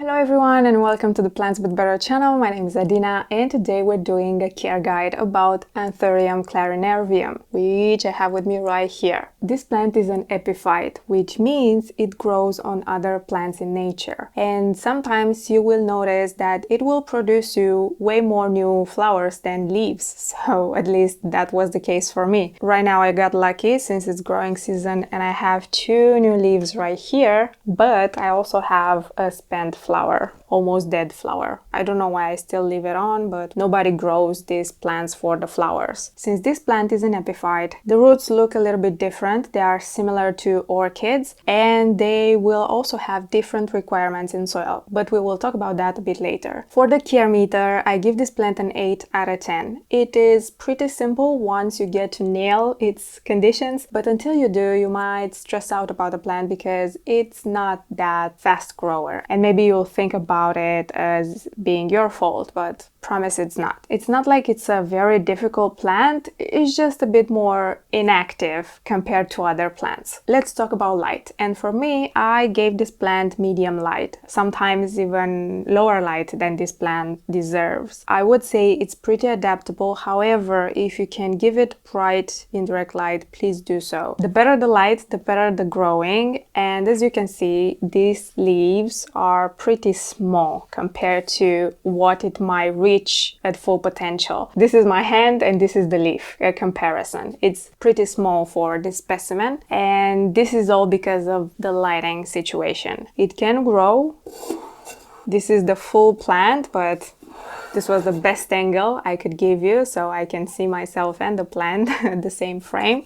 Hello everyone and welcome to the Plants But Better channel. My name is Adina and today we're doing a care guide about Anthurium Clarinervium, which I have with me right here. This plant is an epiphyte, which means it grows on other plants in nature. And sometimes you will notice that it will produce you way more new flowers than leaves. So at least that was the case for me. Right now I got lucky since it's growing season and I have 2 new leaves right here, but I also have a spent flower, almost dead flower. I don't know why I still leave it on, but nobody grows these plants for the flowers. Since this plant is an epiphyte, the roots look a little bit different. They are similar to orchids and they will also have different requirements in soil, but we will talk about that a bit later. For the care meter, I give this plant an 8 out of 10. It is pretty simple once you get to nail its conditions, but until you do, you might stress out about the plant because it's not that fast grower. And maybe you'll think about it as being your fault, but promise it's not. It's not like it's a very difficult plant, it's just a bit more inactive compared to other plants. Let's talk about light. And for me, I gave this plant medium light, sometimes even lower light than this plant deserves. I would say it's pretty adaptable. However, if you can give it bright indirect light, please do so. The better the light, the better the growing. And as you can see, these leaves are pretty small compared to what it might reach at full potential. This is my hand and this is the leaf, a comparison. It's pretty small for this specimen, and this is all because of the lighting situation. It can grow. This is the full plant, but this was the best angle I could give you so I can see myself and the plant at the same frame.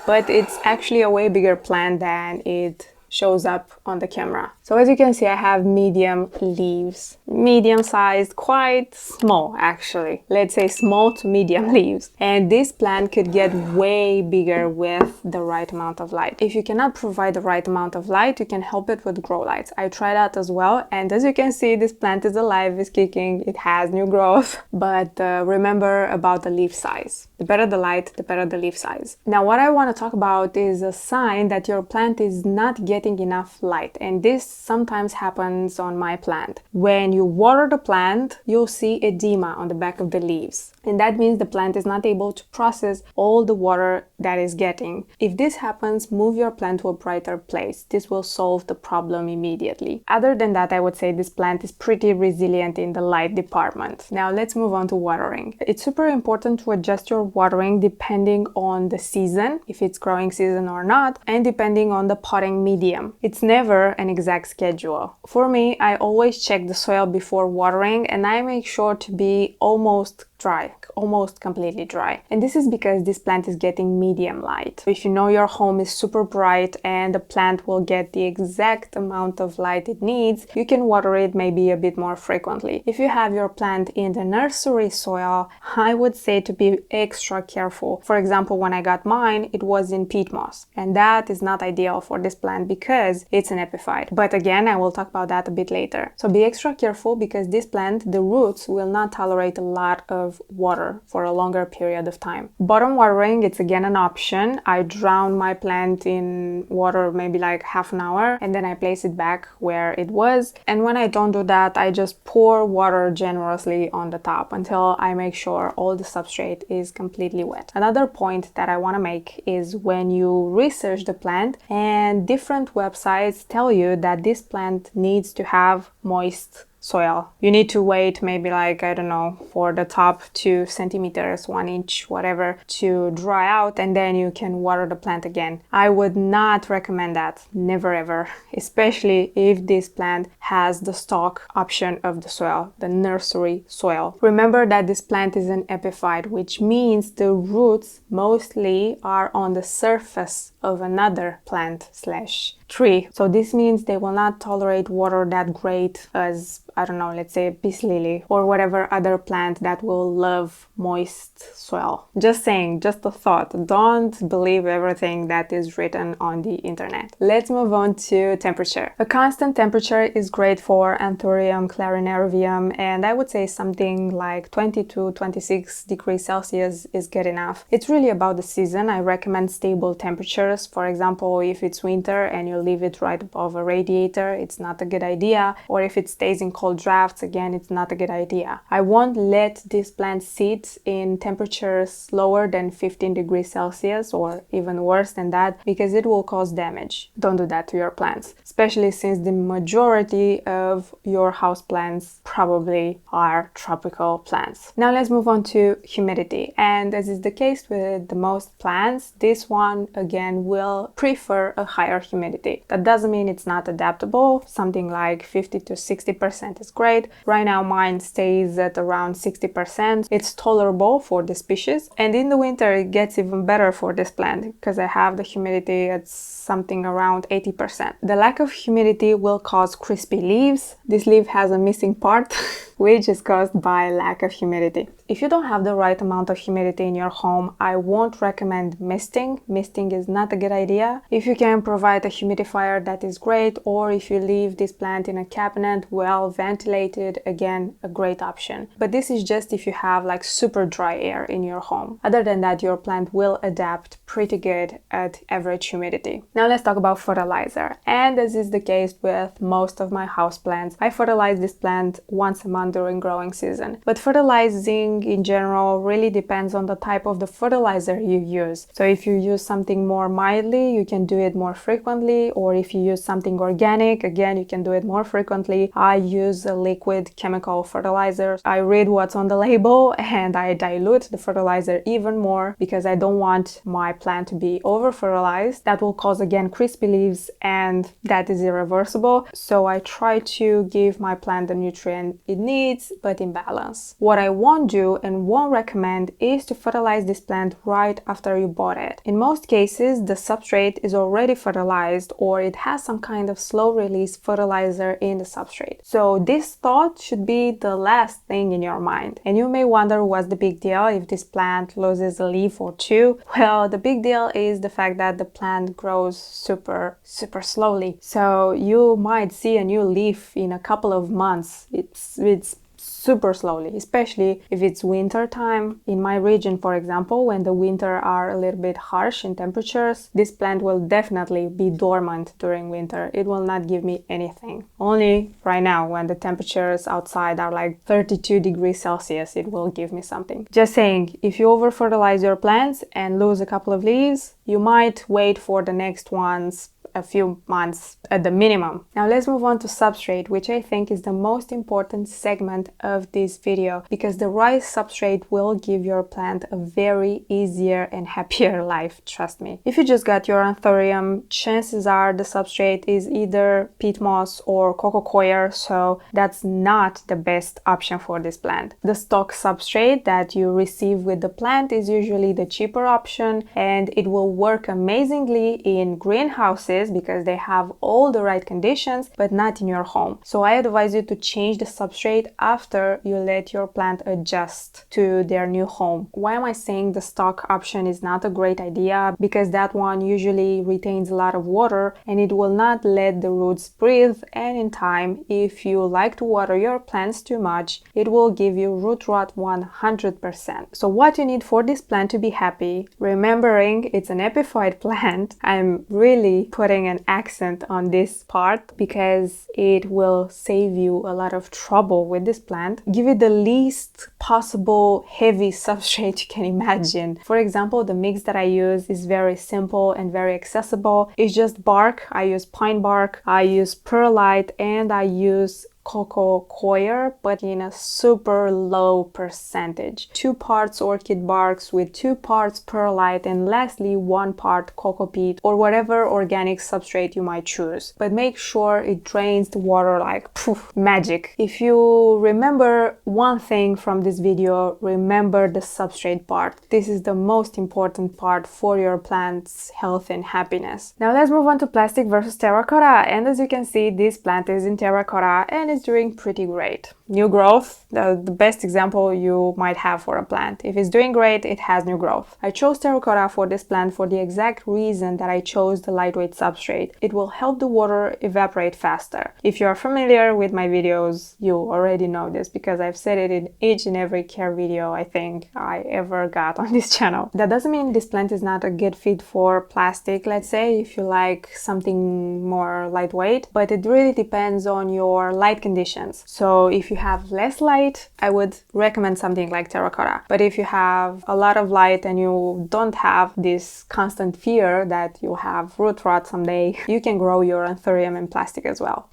But it's actually a way bigger plant than it shows up on the camera. So as you can see, I have medium leaves. Medium sized, quite small actually. Let's say small to medium leaves. And this plant could get way bigger with the right amount of light. If you cannot provide the right amount of light, you can help it with grow lights. I tried that as well. And as you can see, this plant is alive, is kicking, it has new growth. But remember about the leaf size. The better the light, the better the leaf size. Now what I want to talk about is a sign that your plant is not getting enough light, and this sometimes happens on my plant. When you water the plant, you'll see edema on the back of the leaves, and that means the plant is not able to process all the water that is getting. If this happens, move your plant to a brighter place. This will solve the problem immediately. Other than that, I would say this plant is pretty resilient in the light department. Now let's move on to watering. It's super important to adjust your watering depending on the season, if it's growing season or not, and depending on the potting medium. It's never an exact schedule. For me, I always check the soil before watering and I make sure to be almost dry, almost completely dry. And this is because this plant is getting medium light. If you know your home is super bright and the plant will get the exact amount of light it needs, you can water it maybe a bit more frequently. If you have your plant in the nursery soil, I would say to be extra careful. For example, when I got mine, it was in peat moss, and that is not ideal for this plant because it's an epiphyte. But again, I will talk about that a bit later. So be extra careful because this plant, the roots will not tolerate a lot of water for a longer period of time. Bottom watering, it's again an option. I drown my plant in water maybe like half an hour and then I place it back where it was. And when I don't do that, I just pour water generously on the top until I make sure all the substrate is completely wet. Another point that I want to make is when you research the plant, and different websites tell you that this plant needs to have moist soil. You need to wait maybe like, I don't know, for the top 2 centimeters, 1 inch, whatever, to dry out, and then you can water the plant again. I would not recommend that, never ever, especially if this plant has the stock option of the soil, the nursery soil. Remember that this plant is an epiphyte, which means the roots mostly are on the surface of another plant slash tree. So this means they will not tolerate water that great as, I don't know, let's say a peace lily or whatever other plant that will love moist soil. Just saying, just a thought. Don't believe everything that is written on the internet. Let's move on to temperature. A constant temperature is great for Anthurium Clarinervium, and I would say something like 20 to 26 degrees Celsius is good enough. It's really about the season. I recommend stable temperatures. For example, if it's winter and you leave it right above a radiator, it's not a good idea. Or if it stays in cold drafts, again, it's not a good idea. I won't let this plant sit in temperatures lower than 15 degrees Celsius or even worse than that, because it will cause damage. Don't do that to your plants, especially since the majority of your house plants probably are tropical plants. Now let's move on to humidity. And as is the case with the most plants, this one again will prefer a higher humidity. That doesn't mean it's not adaptable. Something like 50 to 60% is great. Right now mine stays at around 60%. It's tolerable for the species, and in the winter it gets even better for this plant because I have the humidity at something around 80%. The lack of humidity will cause crispy leaves. This leaf has a missing part which is caused by lack of humidity. If you don't have the right amount of humidity in your home, I won't recommend misting. Misting is not a good idea. If you can provide a humidifier, that is great, or if you leave this plant in a cabinet well ventilated, again, a great option. But this is just if you have like super dry air in your home. Other than that, your plant will adapt pretty good at average humidity. Now let's talk about fertilizer. And as is the case with most of my house plants, I fertilize this plant once a month during growing season. But fertilizing in general really depends on the type of the fertilizer you use. So if you use something more mildly, you can do it more frequently, or if you use something organic, again, you can do it more frequently. I use a liquid chemical fertilizer. I read what's on the label and I dilute the fertilizer even more because I don't want my plant to be over fertilized. That will cause again crispy leaves, and that is irreversible. So I try to give my plant the nutrient it needs, but in balance. What I won't do and won't recommend is to fertilize this plant right after you bought it. In most cases, the substrate is already fertilized, or it has some kind of slow release fertilizer in the substrate. So this thought should be the last thing in your mind. And you may wonder, what's the big deal if this plant loses a leaf or two? Well, the big deal is the fact that the plant grows super slowly. So you might see a new leaf in a couple of months. It's super slowly, especially if it's winter time. In my region, for example, when the winter are a little bit harsh in temperatures, this plant will definitely be dormant during winter. It will not give me anything. Only right now, when the temperatures outside are like 32 degrees Celsius, it will give me something. Just saying, if you over fertilize your plants and lose a couple of leaves, you might wait for the next ones a few months at the minimum. Now let's move on to substrate, which I think is the most important segment of this video, because the right substrate will give your plant a very easier and happier life, trust me. If you just got your Anthurium, chances are the substrate is either peat moss or coco coir, so that's not the best option for this plant. The stock substrate that you receive with the plant is usually the cheaper option, and it will work amazingly in greenhouses because they have all the right conditions, but not in your home. So I advise you to change the substrate after you let your plant adjust to their new home. Why am I saying the stock option is not a great idea? Because that one usually retains a lot of water and it will not let the roots breathe, and in time, if you like to water your plants too much, it will give you root rot 100%. So what you need for this plant to be happy, remembering it's an epiphyte plant, I'm really putting an accent on this part because it will save you a lot of trouble with this plant. Give it the least possible heavy substrate you can imagine. For example, the mix that I use is very simple and very accessible. It's just bark. I use pine bark, I use perlite, and I use coco coir, but in a super low percentage. 2 parts orchid barks with 2 parts perlite, and lastly 1 part coco peat or whatever organic substrate you might choose. But make sure it drains the water like poof, magic. If you remember one thing from this video, remember the substrate part. This is the most important part for your plant's health and happiness. Now let's move on to plastic versus terracotta. And as you can see, this plant is in terracotta and is doing pretty great. New growth, the best example you might have for a plant. If it's doing great, it has new growth. I chose terracotta for this plant for the exact reason that I chose the lightweight substrate. It will help the water evaporate faster. If you are familiar with my videos, you already know this because I've said it in each and every care video I think I ever got on this channel. That doesn't mean this plant is not a good fit for plastic, let's say, if you like something more lightweight, but it really depends on your light conditions. So if you have less light, I would recommend something like terracotta. But if you have a lot of light and you don't have this constant fear that you have root rot someday, you can grow your Anthurium in plastic as well.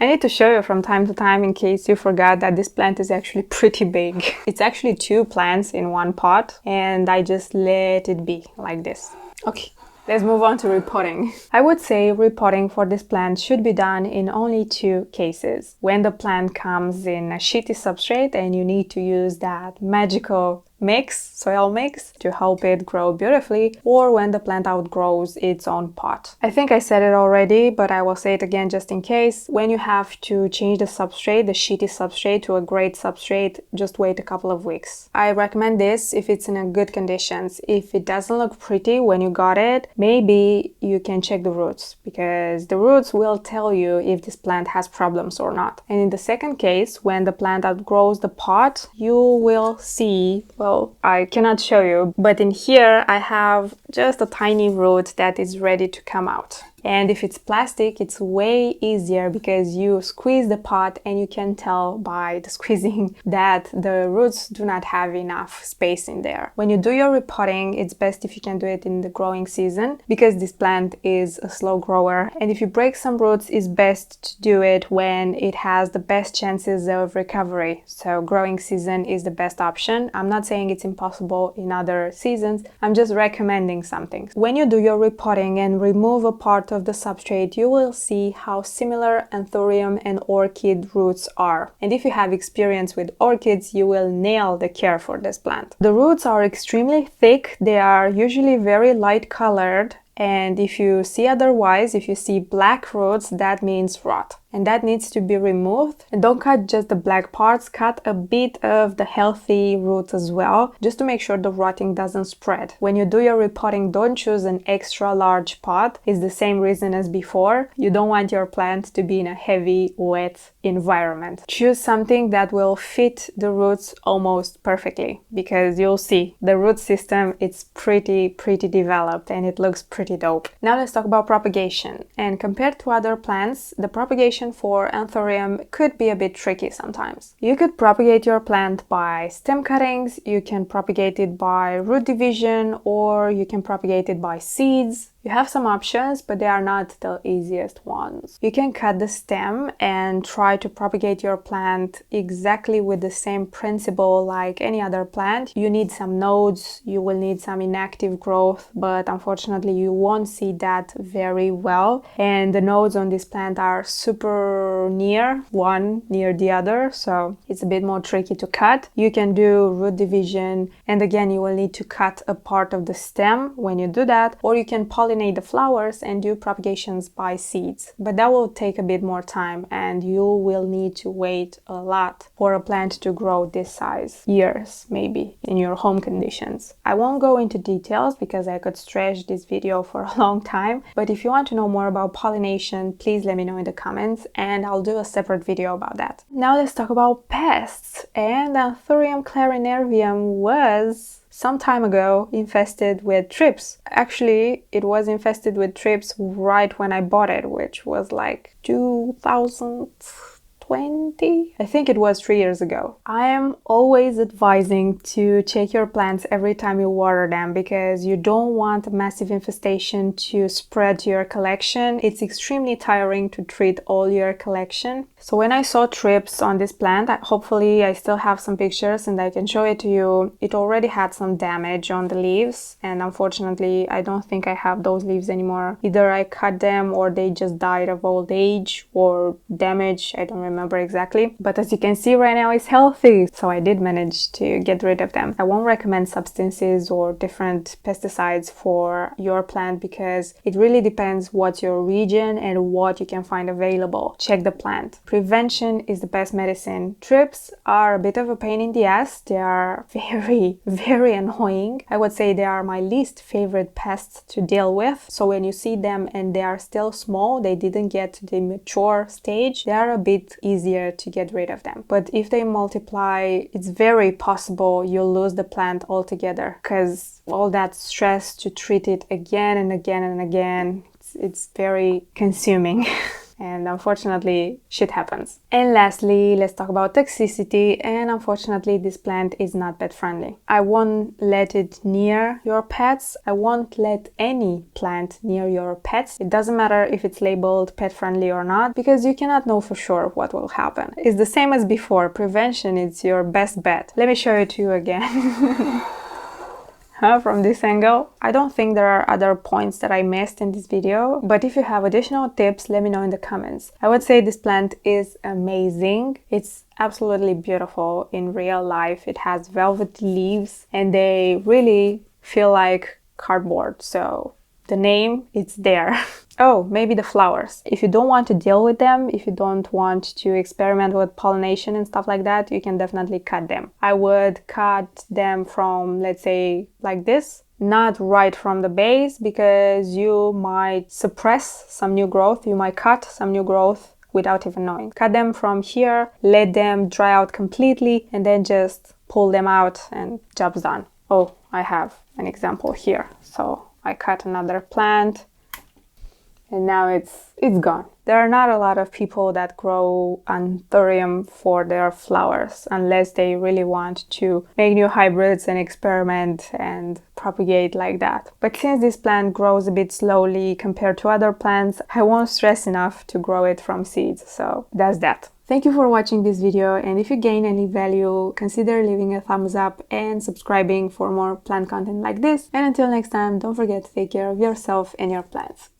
I need to show you from time to time in case you forgot that this plant is actually pretty big. It's actually 2 plants in one pot and I just let it be like this. Okay. Let's move on to repotting. I would say repotting for this plant should be done in only 2 cases. When the plant comes in a shitty substrate and you need to use that magical soil mix to help it grow beautifully, or when the plant outgrows its own pot. I think I said it already, but I will say it again just in case. When you have to change the substrate, the shitty substrate, to a great substrate, just wait a couple of weeks. I recommend this if it's in a good conditions. If it doesn't look pretty when you got it, maybe you can check the roots, because the roots will tell you if this plant has problems or not. And in the second case, when the plant outgrows the pot, you will see, well, I cannot show you, but in here I have just a tiny root that is ready to come out. And if it's plastic, it's way easier because you squeeze the pot and you can tell by the squeezing that the roots do not have enough space in there. When you do your repotting, it's best if you can do it in the growing season because this plant is a slow grower. And if you break some roots, it's best to do it when it has the best chances of recovery. So growing season is the best option. I'm not saying it's impossible in other seasons. I'm just recommending something. When you do your repotting and remove a part of the substrate, you will see how similar Anthurium and orchid roots are. And if you have experience with orchids, you will nail the care for this plant. The roots are extremely thick, they are usually very light colored, and if you see otherwise, if you see black roots, that means rot. And that needs to be removed. And don't cut just the black parts, cut a bit of the healthy roots as well, just to make sure the rotting doesn't spread. When you do your repotting, don't choose an extra large pot. It's the same reason as before. You don't want your plant to be in a heavy, wet environment. Choose something that will fit the roots almost perfectly, because you'll see the root system, it's pretty developed and it looks pretty dope. Now let's talk about propagation. And compared to other plants, the propagation for Anthurium could be a bit tricky sometimes. You could propagate your plant by stem cuttings, you can propagate it by root division, or you can propagate it by seeds. You have some options, but they are not the easiest ones. You can cut the stem and try to propagate your plant exactly with the same principle like any other plant. You need some nodes, you will need some inactive growth, but unfortunately you won't see that very well. And the nodes on this plant are super near, one near the other, so it's a bit more tricky to cut. You can do root division, and again you will need to cut a part of the stem when you do that, or you can pollinate the flowers and do propagations by seeds, but that will take a bit more time and you will need to wait a lot for a plant to grow this size, years maybe, in your home conditions. I won't go into details because I could stretch this video for a long time, but if you want to know more about pollination, please let me know in the comments and I'll do a separate video about that. Now let's talk about pests. And Anthurium Clarinervium was some time ago infested with thrips. Actually, it was infested with thrips right when I bought it, which was like 2020? I think it was 3 years ago. I am always advising to check your plants every time you water them because you don't want a massive infestation to spread to your collection. It's extremely tiring to treat all your collection. So when I saw thrips on this plant, hopefully I still have some pictures and I can show it to you. It already had some damage on the leaves, and unfortunately I don't think I have those leaves anymore. Either I cut them or they just died of old age or damage, I don't remember exactly. But as you can see right now it's healthy, so I did manage to get rid of them. I won't recommend substances or different pesticides for your plant because it really depends what's your region and what you can find available. Check the plant. Prevention is the best medicine. Trips are a bit of a pain in the ass. They are very, very annoying. I would say they are my least favorite pests to deal with. So when you see them and they are still small, they didn't get to the mature stage, they are a bit easier to get rid of them. But if they multiply, it's very possible you'll lose the plant altogether, because all that stress to treat it again and again and again, it's very consuming. And unfortunately, shit happens. And lastly, let's talk about toxicity. And unfortunately, this plant is not pet friendly. I won't let it near your pets. I won't let any plant near your pets. It doesn't matter if it's labeled pet friendly or not, because you cannot know for sure what will happen. It's the same as before. Prevention is your best bet. Let me show it to you again. From this angle. I don't think there are other points that I missed in this video, but if you have additional tips, let me know in the comments. I would say this plant is amazing. It's absolutely beautiful in real life. It has velvety leaves and they really feel like cardboard, so the name, it's there. Oh, maybe the flowers. If you don't want to deal with them, if you don't want to experiment with pollination and stuff like that, you can definitely cut them. I would cut them from, let's say, like this, not right from the base, because you might suppress some new growth, you might cut some new growth without even knowing. Cut them from here, let them dry out completely, and then just pull them out and job's done. Oh, I have an example here. So I cut another plant and now it's gone. There are not a lot of people that grow Anthurium for their flowers unless they really want to make new hybrids and experiment and propagate like that. But since this plant grows a bit slowly compared to other plants, I won't stress enough to grow it from seeds. So that's that. Thank you for watching this video, and if you gain any value, consider leaving a thumbs up and subscribing for more plant content like this. And until next time, don't forget to take care of yourself and your plants.